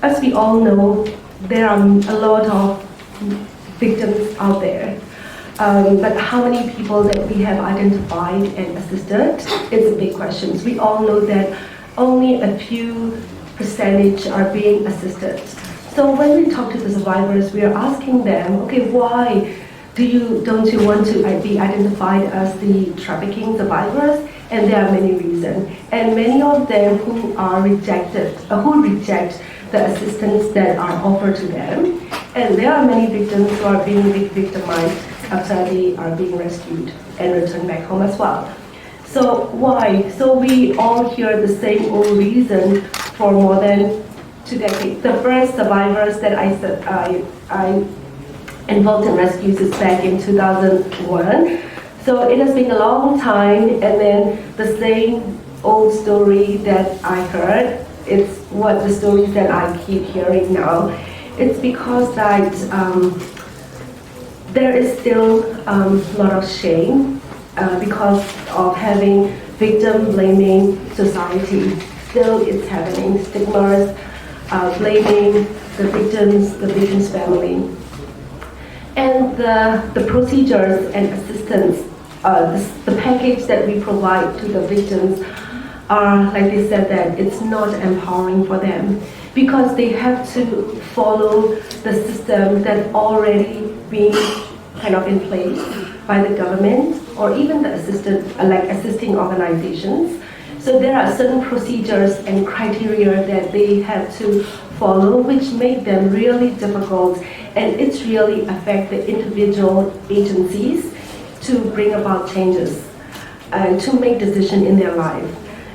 as we all know, there are a lot of victims out there. But how many people that we have identified and assisted is a big question. We all know that only a few percentage are being assisted. So when we talk to the survivors, we are asking them, okay, why don't you want to be identified as the trafficking survivors? And there are many reasons. And many of them who reject the assistance that are offered to them. And there are many victims who are being victimized after they are being rescued and returned back home as well. So why? So we all hear the same old reason for more than 2 decades. The first survivors that I involved in rescues is back in 2001. So it has been a long time, and then the same old story that I heard, it's what the stories that I keep hearing now. It's because that there is still a lot of shame because of having victim-blaming society. Still it's happening, stigmas, blaming the victim's family. And the procedures and assistance, the package that we provide to the victims are, like they said, that it's not empowering for them because they have to follow the system that already been kind of in place by the government or even the assisting organizations. So there are certain procedures and criteria that they have to follow, which make them really difficult, and it's really affect the individual agencies to bring about changes, to make decisions in their life.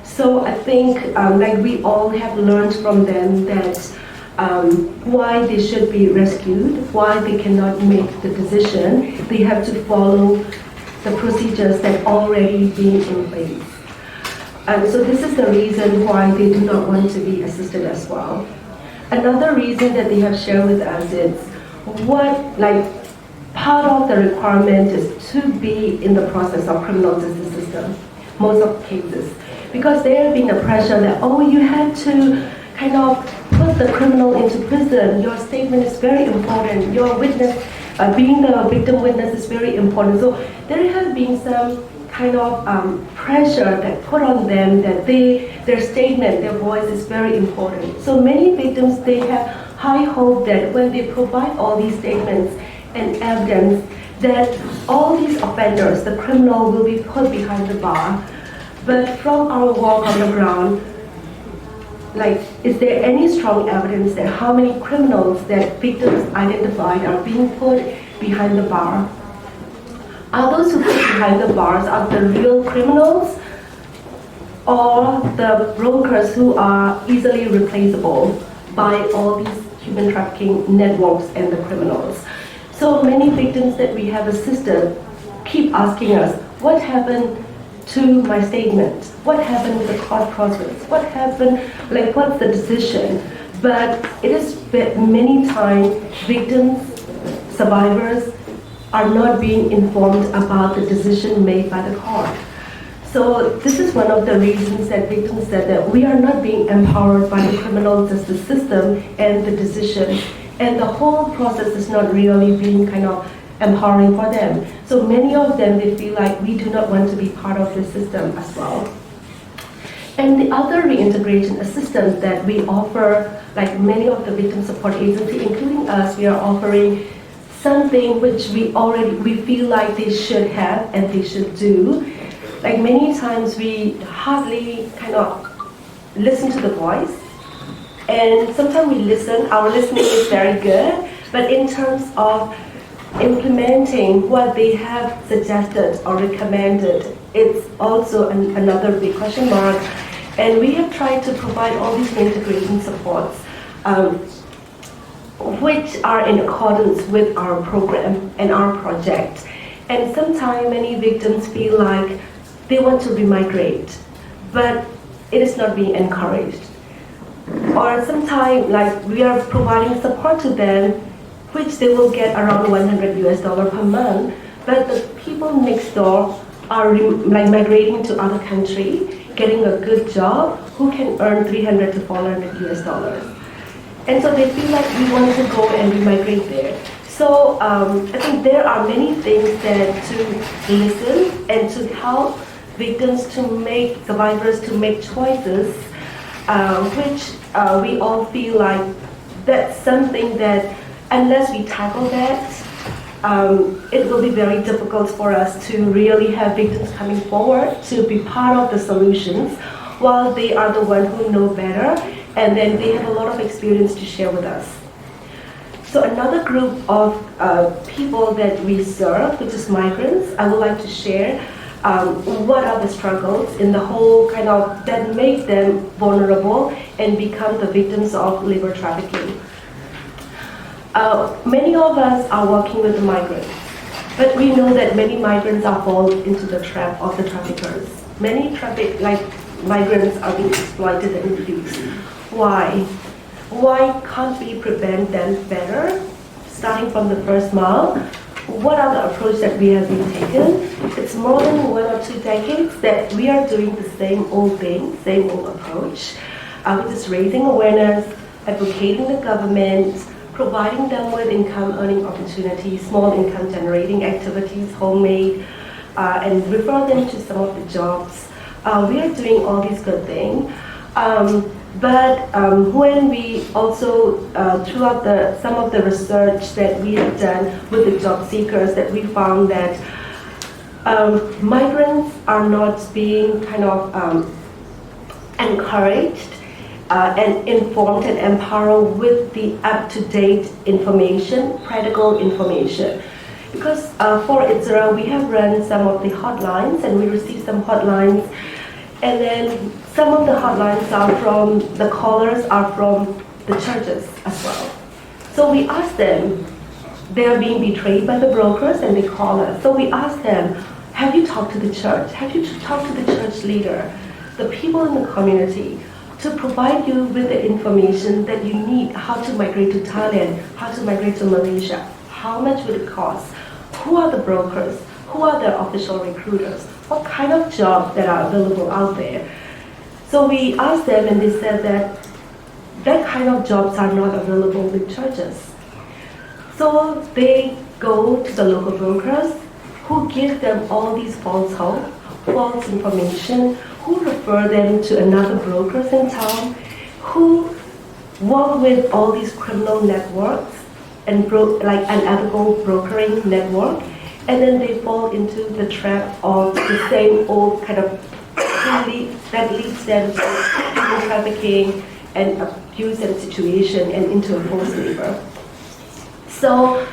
So I think we all have learned from them that why they should be rescued, why they cannot make the decision, they have to follow the procedures that already been in place. So this is the reason why they do not want to be assisted as well. Another reason that they have shared with us is part of the requirement is to be in the process of criminal justice system, most of the cases. Because there has been a pressure that, you have to kind of put the criminal into prison, your statement is very important, your witness, being the victim witness is very important. So there has been some kind of pressure that put on them that their statement, their voice is very important. So many victims, they have high hope that when they provide all these statements and evidence, that all these offenders, the criminal, will be put behind the bar. But from our work on the ground, is there any strong evidence that how many criminals that victims identified are being put behind the bar? Are those who put behind the bars are the real criminals or the brokers who are easily replaceable by all these human trafficking networks and the criminals? So many victims that we have assisted keep asking us, what happened to my statement? What happened with the court process? What happened, what's the decision? But it is many times victims, survivors are not being informed about the decision made by the court. So this is one of the reasons that victims said that we are not being empowered by the criminal justice system and the decision. And the whole process is not really being kind of empowering for them. So many of them, they feel like we do not want to be part of the system as well. And the other reintegration assistance that we offer, like many of the victim support agencies, including us, we are offering something which we feel like they should have and they should do. Like many times we hardly kind of listen to the voice, and sometimes we listen, our listening is very good, but in terms of implementing what they have suggested or recommended, it's also another big question mark. And we have tried to provide all these integration supports which are in accordance with our program and our project. And sometimes many victims feel like they want to remigrate, but it is not being encouraged. Or sometimes we are providing support to them, which they will get around $100 per month, but the people next door are migrating to other country, getting a good job, who can earn $300 to $400. And so they feel like we want to go and we migrate there. So I think there are many things that to listen and to help victims to make, survivors to make choices, which we all feel like that's something that unless we tackle that, it will be very difficult for us to really have victims coming forward to be part of the solutions while they are the ones who know better and then they have a lot of experience to share with us. So another group of people that we serve, which is migrants, I would like to share what are the struggles in the whole kind of that make them vulnerable and become the victims of labor trafficking. Many of us are working with the migrants, but we know that many migrants are fall into the trap of the traffickers. Many migrants are being exploited and abused. Why? Why can't we prevent them better, starting from the first mile? What are the approach that we have been taken? It's more than 1 or 2 decades that we are doing the same old thing, same old approach, which is raising awareness, advocating the government, providing them with income earning opportunities, small income generating activities, homemade, and refer them to some of the jobs. We are doing all these good things. But when we also, throughout some of the research that we have done with the job seekers, that we found that migrants are not being kind of encouraged and informed and empowered with the up-to-date information, practical information. Because for Issara, we have run some of the hotlines and we received some hotlines. And then some of the hotlines are from, the callers are from the churches as well. So we ask them, they are being betrayed by the brokers and they call us. So we ask them, have you talked to the church? Have you talked to the church leader, the people in the community, to provide you with the information that you need, how to migrate to Thailand, how to migrate to Malaysia, how much would it cost, who are the brokers, who are the official recruiters, what kind of jobs that are available out there. So we asked them and they said that that kind of jobs are not available with churches. So they go to the local brokers who give them all these false hope, false information, who refer them to another brokers in town, who work with all these criminal networks and like unethical brokering network, and then they fall into the trap of the same old kind of that leads them to human trafficking and abuse and situation and into a forced labor. So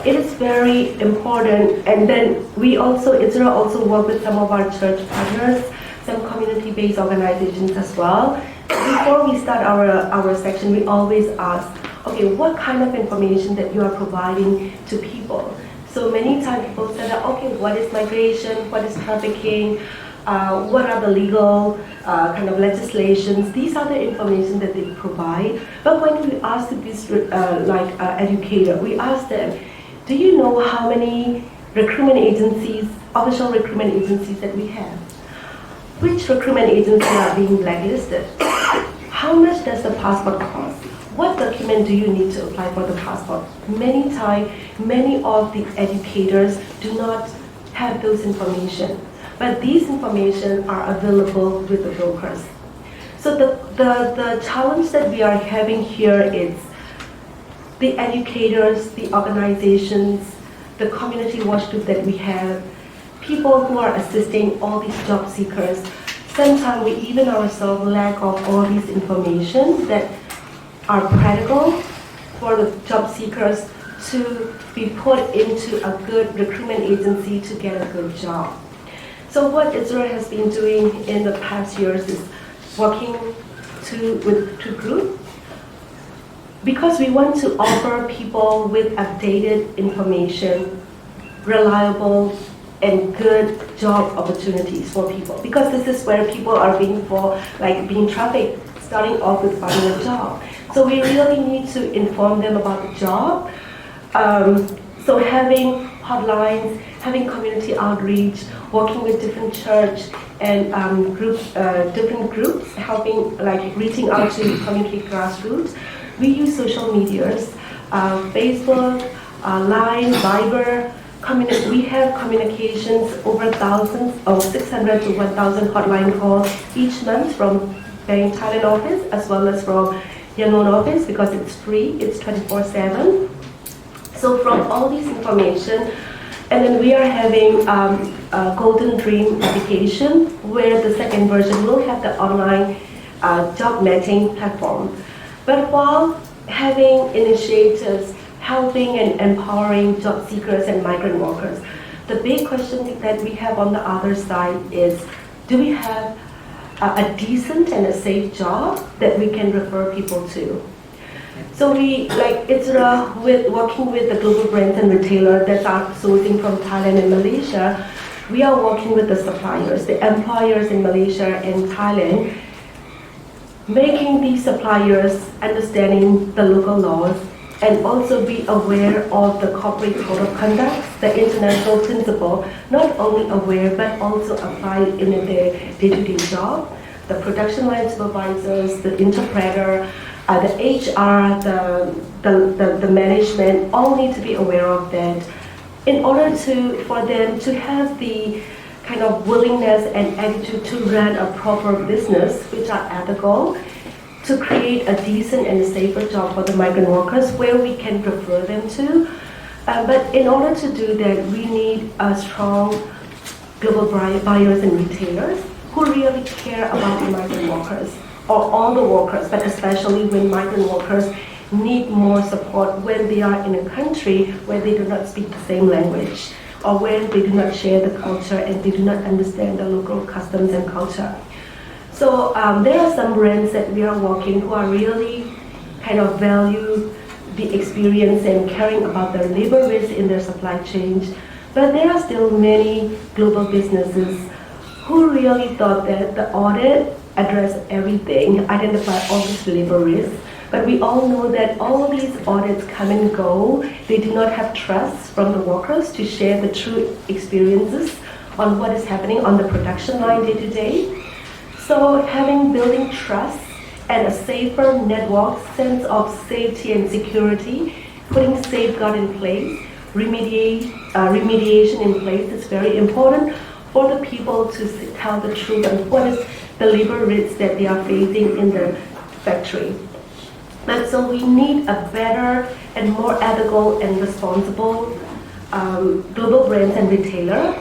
it is very important. And then we also, Issara also work with some of our church partners, some community-based organizations as well. Before we start our section, we always ask, okay, what kind of information that you are providing to people? So many times people say that, okay, what is migration, what is trafficking, what are the legal kind of legislations? These are the information that they provide. But when we ask this educator, we ask them, do you know how many recruitment agencies, official recruitment agencies that we have? Which recruitment agencies are being blacklisted? How much does the passport cost? What document do you need to apply for the passport? Many times, many of the educators do not have those information. But these information are available with the brokers. So the challenge that we are having here is the educators, the organizations, the community watch group that we have, people who are assisting all these job seekers. Sometimes we even ourselves lack of all these information that are practical for the job seekers to be put into a good recruitment agency to get a good job. So what Issara has been doing in the past years is working with groups, because we want to offer people with updated information, reliable and good job opportunities for people. Because this is where people are being trafficked, starting off with finding a job. So we really need to inform them about the job. So having hotlines, having community outreach, working with different church and different groups, helping reaching out to community grassroots We use social medias, Facebook, Line, Viber. We have communications over thousands of 600 to 1,000 hotline calls each month from Bank Thailand office as well as from Yangon office because it's free, it's 24/7. So from all this information, and then we are having a Golden Dream application where the second version will have the online job matching platform. But while having initiatives helping and empowering job seekers and migrant workers, the big question that we have on the other side is, do we have a decent and a safe job that we can refer people to? So we, like Issara, working with the global brands and retailers that are sourcing from Thailand and Malaysia, we are working with the suppliers, the employers in Malaysia and Thailand, making these suppliers understanding the local laws and also be aware of the corporate code of conduct, the international principle, not only aware but also apply in their day-to-day job. The production line supervisors, the interpreter, the HR, the management all need to be aware of that in order for them to have the kind of willingness and attitude to run a proper business which are ethical, to create a decent and safer job for the migrant workers where we can refer them to. But in order to do that, we need a strong global buyers and retailers who really care about the migrant workers, or all the workers, but especially when migrant workers need more support when they are in a country where they do not speak the same language, or when they do not share the culture and they do not understand the local customs and culture. So there are some brands that we are working who are really kind of value the experience and caring about their labor risk in their supply chain. But there are still many global businesses who really thought that the audit addressed everything, identify all these labor risks. But we all know that all these audits come and go. They do not have trust from the workers to share the true experiences on what is happening on the production line day to day. So building trust and a safer network, sense of safety and security, putting safeguard in place, remediation in place is very important for the people to tell the truth and what is the labor risks that they are facing in the factory. And so we need a better and more ethical and responsible global brands and retailer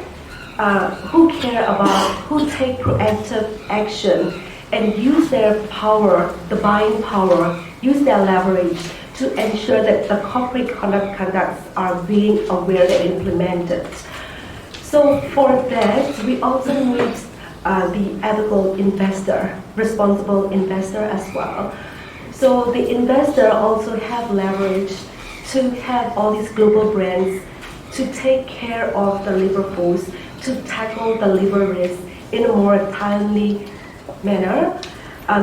who care about, who take proactive action and use their power, the buying power, use their leverage to ensure that the corporate conducts are being aware and implemented. So for that, we also need the ethical investor, responsible investor as well. So the investor also have leverage to have all these global brands to take care of the labor force, to tackle the labor risk in a more timely manner,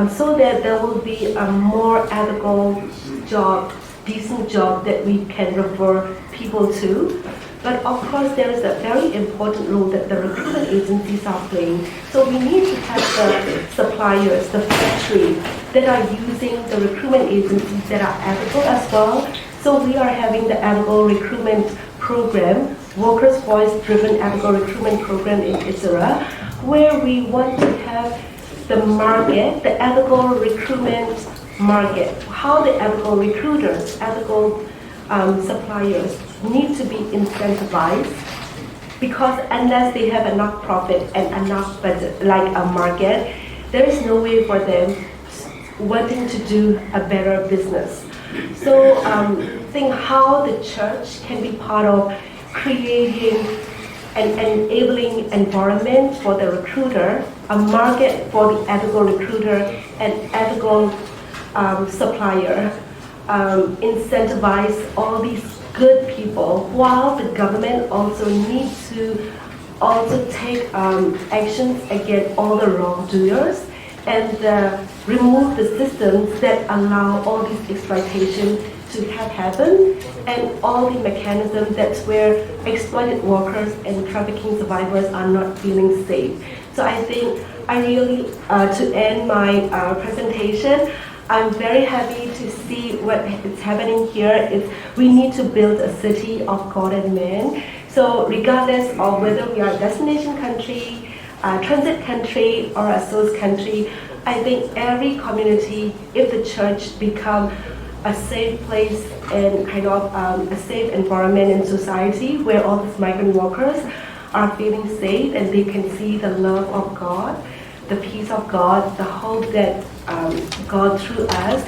so that there will be a more ethical job, decent job that we can refer people to. But of course, there is a very important role that the recruitment agencies are playing. So we need to have the suppliers, the factory that are using the recruitment agencies that are ethical as well. So we are having the ethical recruitment program, Workers' Voice-driven ethical recruitment program in Issara, where we want to have the market, the ethical recruitment market, how the ethical recruiters, ethical suppliers need to be incentivized, because unless they have enough profit and enough budget, like a market, there is no way for them wanting to do a better business. So think how the church can be part of creating an enabling environment for the recruiter, a market for the ethical recruiter and ethical supplier, incentivize all these good people, while the government also needs to also take actions against all the wrongdoers and remove the systems that allow all this exploitation to have happen, and all the mechanisms that's where exploited workers and trafficking survivors are not feeling safe. So I think I really, to end my presentation, I'm very happy to see what is happening here. We need to build a city of God and man. So regardless of whether we are a destination country, a transit country, or a source country, I think every community, if the church become a safe place and kind of a safe environment in society where all these migrant workers are feeling safe and they can see the love of God, the peace of God, the hope that God through us,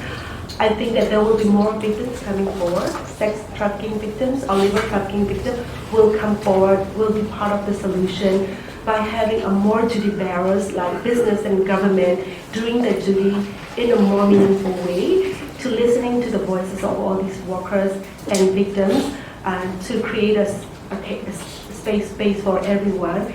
I think that there will be more victims coming forward. Sex trafficking victims or labor trafficking victims will come forward, will be part of the solution by having a more duty bearers like business and government doing their duty in a more meaningful way, to listening to the voices of all these workers and victims, to create a space for everyone.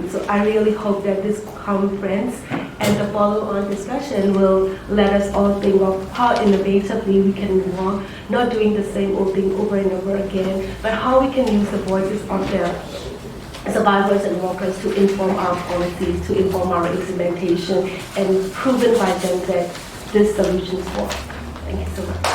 So I really hope that this conference and the follow-on discussion will let us all think of how innovatively we can work, not doing the same old thing over and over again, but how we can use the voices of the survivors and workers to inform our policies, to inform our implementation, and proven by them that this solutions work. Thank you so much.